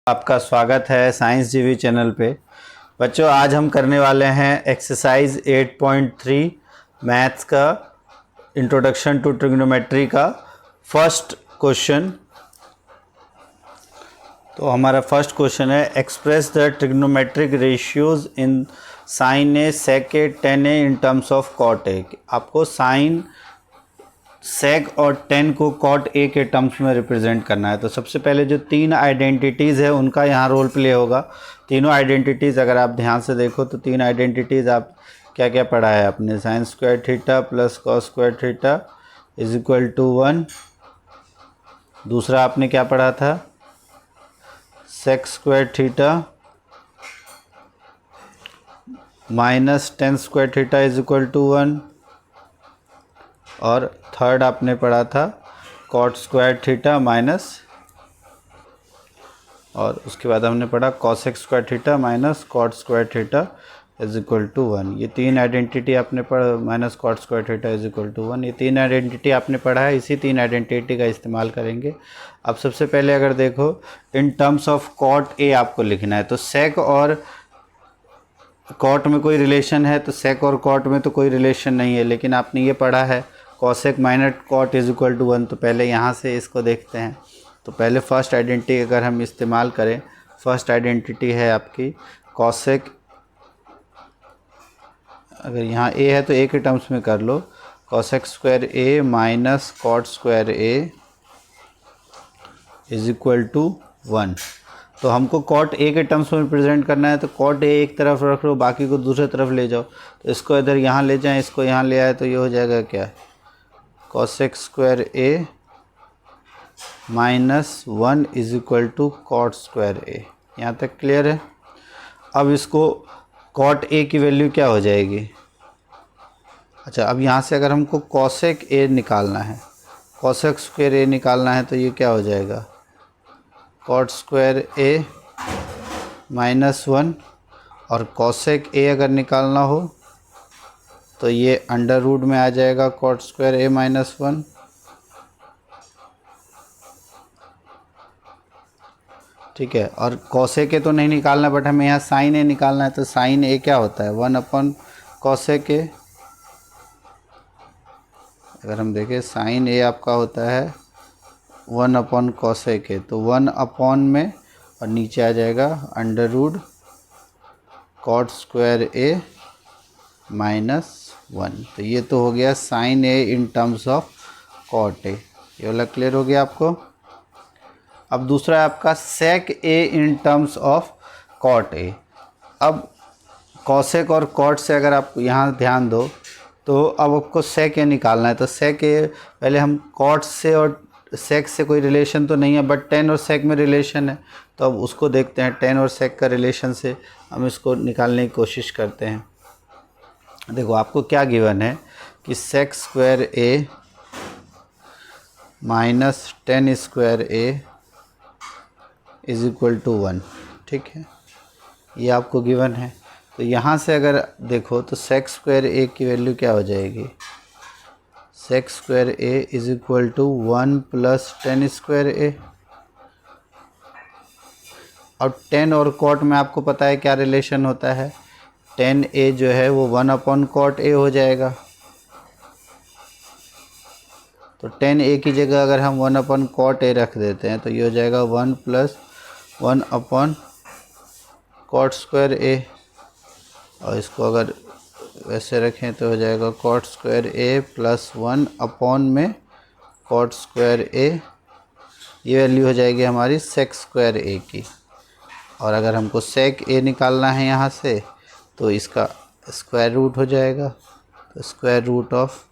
आपका स्वागत है साइंस जीवी चैनल पे। बच्चों, आज हम करने वाले हैं एक्सरसाइज 8.3 मैथ्स का इंट्रोडक्शन टू ट्रिग्नोमेट्री का फर्स्ट क्वेश्चन। तो हमारा फर्स्ट क्वेश्चन है, express the trigonometric ratios in sine A sec A tan A in terms of cot A. आपको साइन सेक और 10 को कॉट ए के टर्म्स में रिप्रेजेंट करना है। तो सबसे पहले जो तीन आइडेंटिटीज़ है उनका यहाँ रोल प्ले होगा। तीनों आइडेंटिटीज़ अगर आप ध्यान से देखो तो तीन आइडेंटिटीज़ आप क्या क्या पढ़ा है आपने, sine square theta plus cos square theta is equal to 1। दूसरा आपने क्या पढ़ा था, sec square theta minus tan square theta is equal to 1। और थर्ड आपने पढ़ा था कॉट स्क्वायर थीटा माइनस, और उसके बाद हमने पढ़ा cosec square theta minus cot square theta is equal to 1। ये तीन आइडेंटिटी आपने पढ़ा, minus cot square theta is equal to 1। ये तीन आइडेंटिटी आपने पढ़ा है, इसी तीन आइडेंटिटी का इस्तेमाल करेंगे। अब सबसे पहले अगर देखो, in terms of cot A आपको लिखना है। तो सेक और कॉट में कोई रिलेशन है, तो सेक और कॉट में तो कोई रिलेशन नहीं है, लेकिन आपने ये पढ़ा है cosec minus cot is equal to 1। तो पहले यहाँ से इसको देखते हैं। तो पहले फर्स्ट आइडेंटिटी अगर हम इस्तेमाल करें, फर्स्ट आइडेंटिटी है आपकी कॉसेक, अगर यहाँ ए है तो ए के टर्म्स में कर लो, cosec square A minus cot square A is equal to 1। तो हमको कॉट ए के टर्म्स में रिप्रेजेंट करना है, तो कॉट ए एक तरफ रख लो, बाकी को दूसरे तरफ ले जाओ। तो इसको इधर यहाँ ले जाएं, इसको यहाँ ले आए, तो ये हो जाएगा क्या, cosec square A minus 1 is equal to cot square A. यहाँ तक क्लियर है। अब इसको कॉट ए की वैल्यू क्या हो जाएगी, अच्छा अब यहाँ से अगर हमको कॉसेक ए निकालना है, कॉसेक स्क्वायर ए निकालना है, तो ये क्या हो जाएगा, कॉट स्क्वायर ए माइनस 1। और कॉसेक ए अगर निकालना हो तो ये अंडर रूट में आ जाएगा कॉट स्क्वायर ए माइनस 1। ठीक है, और कॉसेक ए तो नहीं निकालना, बट हमें यहाँ साइन ए निकालना है। तो साइन ए क्या होता है, 1 अपॉन कॉसेक ए। अगर हम देखें साइन ए आपका होता है 1 अपॉन कॉसेक ए, तो 1 अपॉन में और नीचे आ जाएगा under root cot square A minus 1। तो ये तो हो गया sine A in terms of cot A. ये वाला क्लियर हो गया आपको। अब दूसरा है आपका sec A in terms of cot A. अब कॉसेक और कॉट से अगर आप यहाँ ध्यान दो, तो अब आपको सेक ए निकालना है। तो सेक ए, पहले हम कॉट से और सेक से कोई रिलेशन तो नहीं है, बट 10 और सेक में रिलेशन है। तो अब उसको देखते हैं, 10 और सेक का रिलेशन से हम इसको निकालने की कोशिश करते हैं। देखो आपको क्या गिवन है कि sec square A minus 10 square A is equal to 1। ठीक है, ये आपको गिवन है। तो यहाँ से अगर देखो तो सेक स्क्वायर ए की वैल्यू क्या हो जाएगी, sec square A is equal to 1 plus 10 square A. और 10 और कॉट में आपको पता है क्या रिलेशन होता है, 10 ए जो है वो 1 अपॉन कॉट ए हो जाएगा। तो 10 ए की जगह अगर हम 1 अपॉन कॉट ए रख देते हैं, तो ये हो जाएगा 1 plus 1 upon cot square A. और इसको अगर वैसे रखें तो हो जाएगा cot square A plus 1 upon में कॉट स्क्वायर ए। ये वैल्यू हो जाएगी हमारी सेक स्क्वायर ए की। और अगर हमको सेक ए निकालना है यहाँ से, तो इसका स्क्वायर रूट हो जाएगा। तो square root of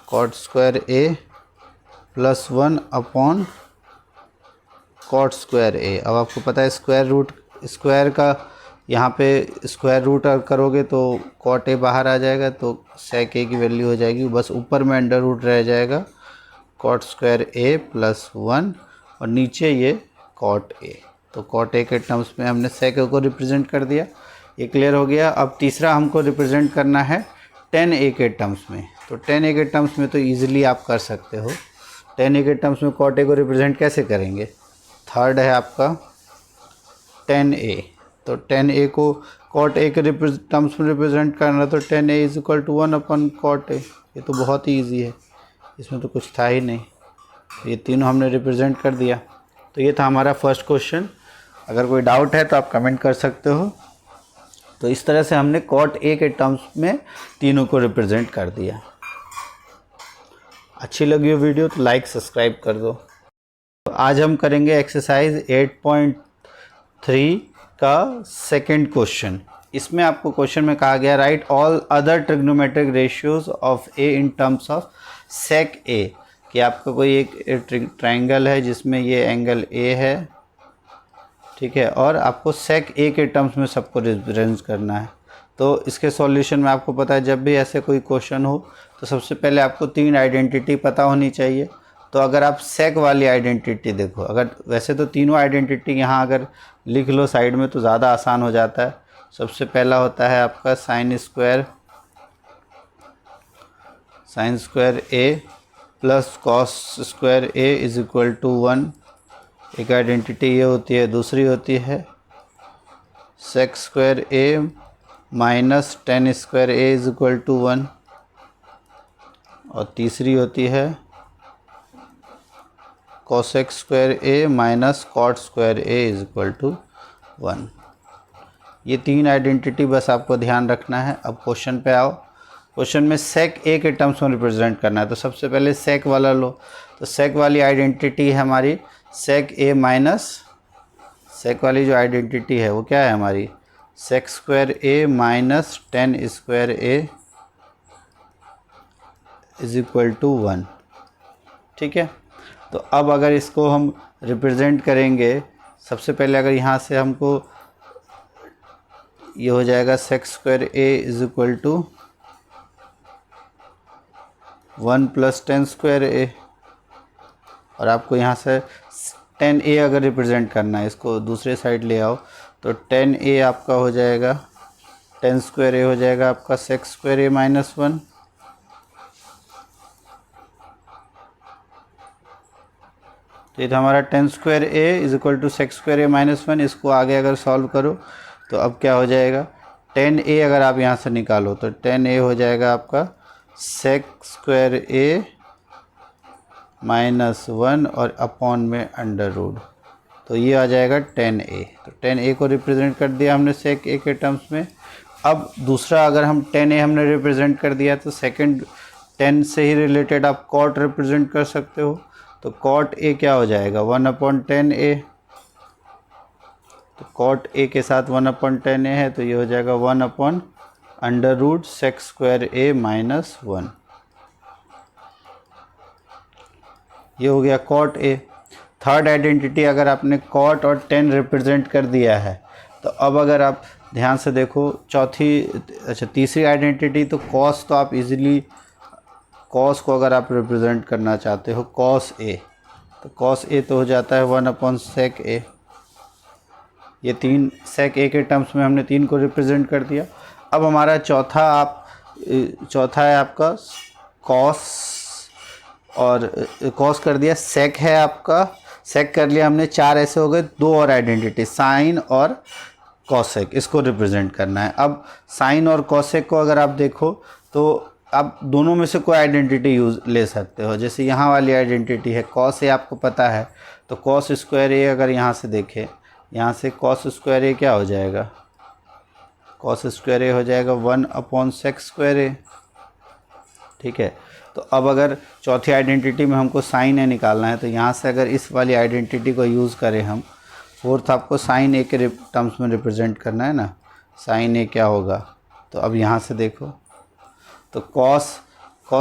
cot square A plus 1 upon cot square A. अब आपको पता है स्क्वायर रूट, स्क्वायर का यहाँ पे स्क्वायर रूट करोगे तो कॉट ए बाहर आ जाएगा, तो सेक ए की वैल्यू हो जाएगी, बस ऊपर में अंडर रूट रह जाएगा कॉट स्क्वायर ए प्लस 1 और नीचे ये कॉट ए। तो कॉट ए के टर्म्स में हमने सेक ए को रिप्रेजेंट कर दिया। ये क्लियर हो गया। अब तीसरा हमको रिप्रेजेंट करना है 10 ए के टर्म्स में। तो 10 ए के टर्म्स में तो ईजिली आप कर सकते हो। 10 ए के टर्म्स में कॉट ए को रिप्रेजेंट कैसे करेंगे, थर्ड है आपका tan A। तो tan A को cot A के टर्म्स में रिप्रेजेंट करना, तो tan A is equal to 1/cot A। ये तो बहुत ही ईजी है, इसमें तो कुछ था ही नहीं। ये तीनों हमने रिप्रेजेंट कर दिया। तो ये था हमारा फर्स्ट क्वेश्चन। अगर कोई डाउट है तो आप कमेंट कर सकते हो। तो इस तरह से हमने cot A के टर्म्स में तीनों को रिप्रेजेंट कर दिया। अच्छी लगी हो वीडियो तो लाइक सब्सक्राइब कर दो। तो आज हम करेंगे एक्सरसाइज 8.3 का सेकंड क्वेश्चन। इसमें आपको क्वेश्चन में कहा गया write all other trigonometric ratios of A in terms of sec A, कि आपका कोई एक ट्रायंगल है जिसमें ये एंगल ए है, ठीक है, और आपको सेक ए के टर्म्स में सबको रिप्रेजेंट करना है। तो इसके सॉल्यूशन में आपको पता है जब भी ऐसे कोई क्वेश्चन हो तो सबसे पहले आपको तीन आइडेंटिटी पता होनी चाहिए। तो अगर आप सेक वाली आइडेंटिटी देखो, अगर वैसे तो तीनों आइडेंटिटी यहाँ अगर लिख लो साइड में तो ज़्यादा आसान हो जाता है। सबसे पहला होता है आपका sine square A plus cos square A is equal to 1, एक आइडेंटिटी ये होती है। दूसरी होती है sec square A minus tan square A is equal to 1, और तीसरी होती है cosec square A minus cot square A is equal to 1। ये तीन आइडेंटिटी बस आपको ध्यान रखना है। अब क्वेश्चन पे आओ। क्वेश्चन में सेक ए के टर्म्स में रिप्रेजेंट करना है, तो सबसे पहले सेक वाला लो। तो सेक वाली आइडेंटिटी है हमारी सेक ए माइनस, सेक वाली जो आइडेंटिटी है वो क्या है हमारी sec square A minus tan square A is equal to 1, ठीक है। तो अब अगर इसको हम रिप्रेजेंट करेंगे, सबसे पहले अगर यहाँ से हमको ये हो जाएगा sec square A is equal to 1 plus ten square A, और आपको यहाँ से टेन ए अगर रिप्रेजेंट करना है, इसको दूसरे साइड ले आओ तो टेन ए आपका हो जाएगा टेन स्क्वायर ए हो जाएगा आपका सेक स्क्वायर ए माइनस 1, तो ये था हमारा tan square A is equal to sec square A minus 1। इसको आगे अगर सॉल्व करो तो अब क्या हो जाएगा, टेन ए अगर आप यहाँ से निकालो तो टेन ए हो जाएगा आपका सेक स्क्वायर ए माइनस 1 और अपॉन में अंडर रूट, तो ये आ जाएगा टेन ए। तो टेन ए को रिप्रेजेंट कर दिया हमने सेक ए के टर्म्स में। अब दूसरा अगर हम टेन ए हमने रिप्रेजेंट कर दिया तो सेकंड टेन से ही रिलेटेड आप कॉट रिप्रेजेंट कर सकते हो। तो कॉट ए क्या हो जाएगा 1/10 ए, तो कॉट ए के साथ 1/10 ए है, तो ये हो जाएगा 1/√, सेक स्क्वायर ए माइनस 1। ये हो गया कॉट ए। थर्ड आइडेंटिटी अगर आपने कॉट और टेन रिप्रेजेंट कर दिया है, तो अब अगर आप ध्यान से देखो तीसरी आइडेंटिटी तो कॉस, तो आप इजीली कॉस को अगर आप रिप्रेजेंट करना चाहते हो कॉस ए, तो कॉस ए तो हो जाता है 1/sec ए। ये तीन सेक ए के टर्म्स में हमने तीन को रिप्रेजेंट कर दिया। अब हमारा चौथा है आपका कॉस, और कॉस कर दिया, सेक है आपका, सेक कर लिया हमने, चार ऐसे हो गए। दो और आइडेंटिटी साइन और कॉसेक, इसको रिप्रेजेंट करना है। अब साइन और कॉसेक को अगर आप देखो तो आप दोनों में से कोई आइडेंटिटी यूज ले सकते हो। जैसे यहाँ वाली आइडेंटिटी है कॉस ए, आपको पता है, तो कॉस स्क्वायर ए अगर यहाँ से देखें, यहाँ से कॉस स्क्वायर ए क्या हो जाएगा, कॉस स्क्वायर ए हो जाएगा 1/sec स्क्वायर ए, ठीक है। तो अब अगर चौथी आइडेंटिटी में हमको साइन ए निकालना है, तो यहाँ से अगर इस वाली आइडेंटिटी को यूज़ करें हम, फोर्थ आपको साइन ए के टर्म्स में रिप्रेजेंट करना है ना, साइन ए क्या होगा, तो अब यहाँ से देखो तो cos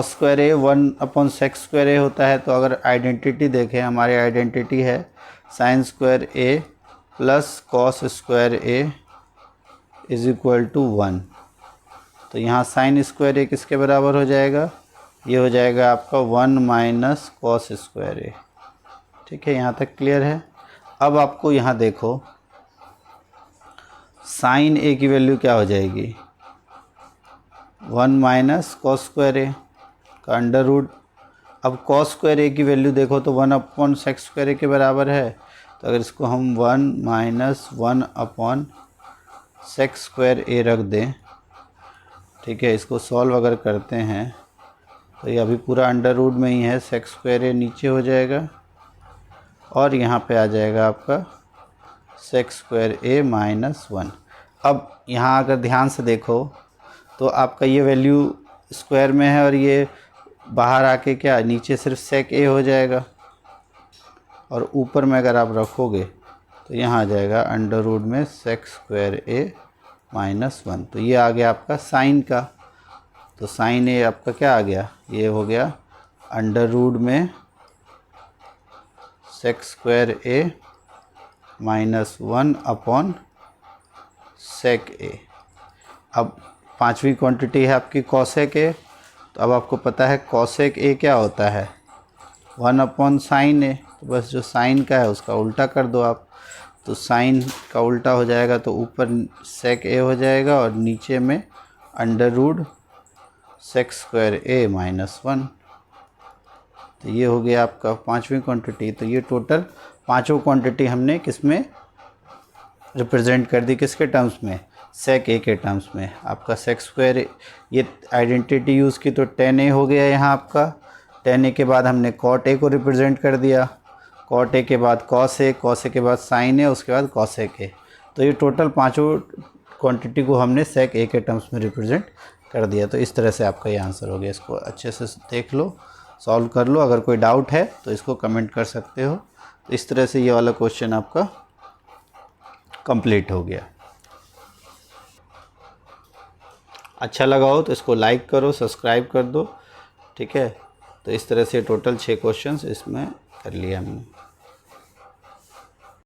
square A 1/sec square A होता है। तो अगर आइडेंटिटी देखें, हमारी आइडेंटिटी है sine square A plus cos square A is equal to 1, तो यहाँ साइन स्क्वायर ए किसके बराबर हो जाएगा, ये हो जाएगा आपका 1 माइनस कॉस स्क्वायर ए, ठीक है। यहाँ तक क्लियर है। अब आपको यहाँ देखो साइन ए की वैल्यू क्या हो जाएगी, 1 माइनस कॉस स्क्वायर ए का अंडर रूट। अब कॉस स्क्वायर ए की वैल्यू देखो तो 1/sec स्क्वायर ए के बराबर है, तो अगर इसको हम 1 माइनस 1 अपॉन सेक स्क्वायर ए रख दें, ठीक है, इसको सॉल्व अगर करते हैं तो ये अभी पूरा अंडर रूट में ही है, सेक स्क्वायर ए नीचे हो जाएगा और यहाँ पे आ जाएगा आपका सेक स्क्वायर ए माइनस 1। अब यहाँ अगर ध्यान से देखो तो आपका ये वैल्यू स्क्वायर में है और ये बाहर आके क्या नीचे सिर्फ सेक ए हो जाएगा और ऊपर में अगर आप रखोगे तो यहाँ आ जाएगा अंडर रूट में सेक स्क्वायर ए माइनस 1। तो ये आ गया आपका साइन का। तो साइन ए आपका क्या आ गया, ये हो गया अंडर रूट में सेक square A minus 1 upon sec ए। अब पांचवी क्वांटिटी है आपकी कॉसेक ए। तो अब आपको पता है कॉसेक ए क्या होता है, 1 अपॉन साइन ए। तो बस जो साइन का है उसका उल्टा कर दो आप, तो साइन का उल्टा हो जाएगा तो ऊपर सेक ए हो जाएगा और नीचे में under root sec square A minus 1। तो ये हो गया आपका पांचवी क्वांटिटी। तो ये टोटल पांचों क्वांटिटी हमने किस में रिप्रेजेंट कर दी, किसके टर्म्स में, सेक ए के टर्म्स में। आपका सेक स्क्वायर ये आइडेंटिटी यूज़ की तो tan ए हो गया यहाँ आपका। tan ए के बाद हमने cot ए को रिप्रेजेंट कर दिया, cot ए के बाद cos ए के बाद sin ए, उसके बाद cosec ए। तो ये टोटल पांचों क्वांटिटी को हमने सेक ए के टर्म्स में रिप्रेजेंट कर दिया। तो इस तरह से आपका ये आंसर हो गया। इसको अच्छे से देख लो, सॉल्व कर लो। अगर कोई डाउट है तो इसको कमेंट कर सकते हो। तो इस तरह से ये वाला क्वेश्चन आपका कंप्लीट हो गया। अच्छा लगा हो तो इसको लाइक करो, सब्सक्राइब कर दो, ठीक है। तो इस तरह से टोटल 6 क्वेश्चंस इसमें कर लिए हमने।